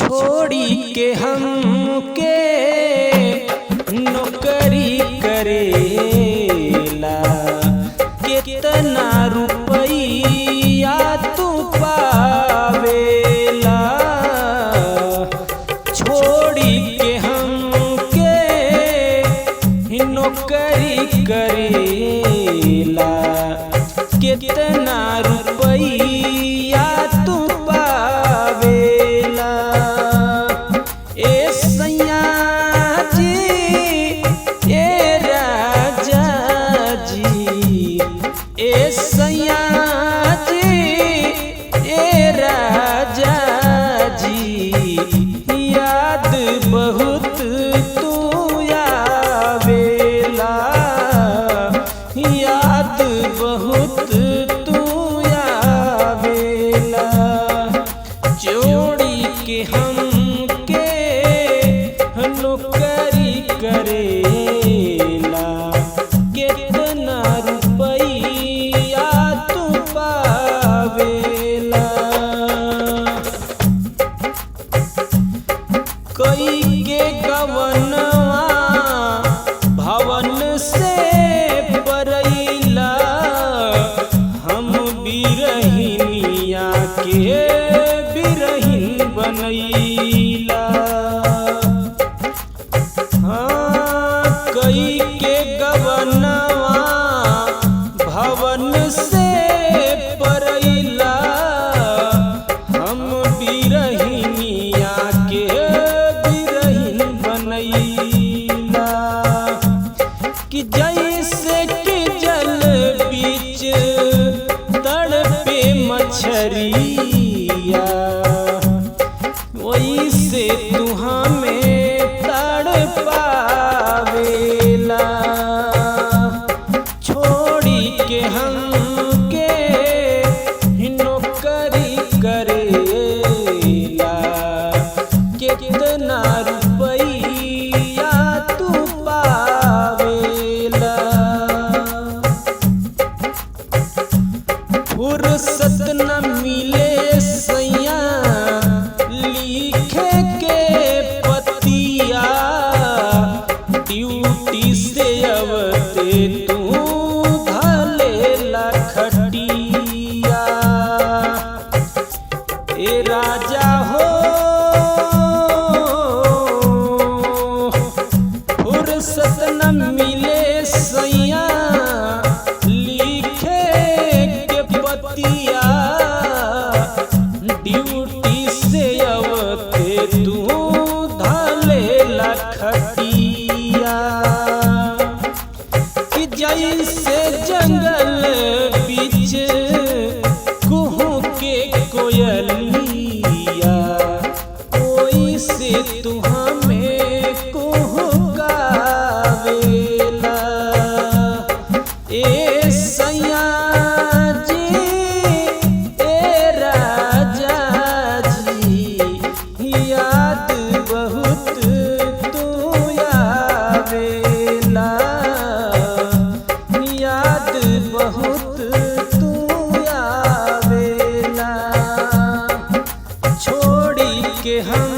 छोड़ी के हमके नौकरी करेला, कितना रुपया तू पावेला। छोड़ी के हमके नौकरी करेला, कितना रुपया तू पावेला। ए सैया जी, ए राजा जी, ए सैया जी, ए राजा जी, याद बहुत तू आवेला, याद बहुत तू आवेला। जोड़ी के हमके नौकरी करेला, कितना रुपया तू पावेला। कई के गवनवा भवन से परैला, हम बिरहिनिया के बिरहिन बनैला। हाँ, कई के गवनवा भवन से परैला, हम बिरहिनिया के बिरहिन बनैला। कि जैसे कि जल बीच तड़पे मछरिया, वैसे तू हमें तड़पावेला। छोड़ी के हमके नौकरी करेला, कितना रुपया तू पावेला। फुर्सत न मिले सैया लिखे के पतिया, ड्यूटी से अवते तू धलेला खटिया। ए राजा हो, फुर्सत न मिले सैया लिखे के पतिया, ड्यूटी से अवते तू धलेला खटिया। कि जैसे जंगल बीच कुहू के कोयलिया, ओइसे तू हमें कुहकावेला। ए सैया जी, ए राजा जी, याद बहुत तू आवेला, याद बहुत तू आवेला। छोड़ी के हम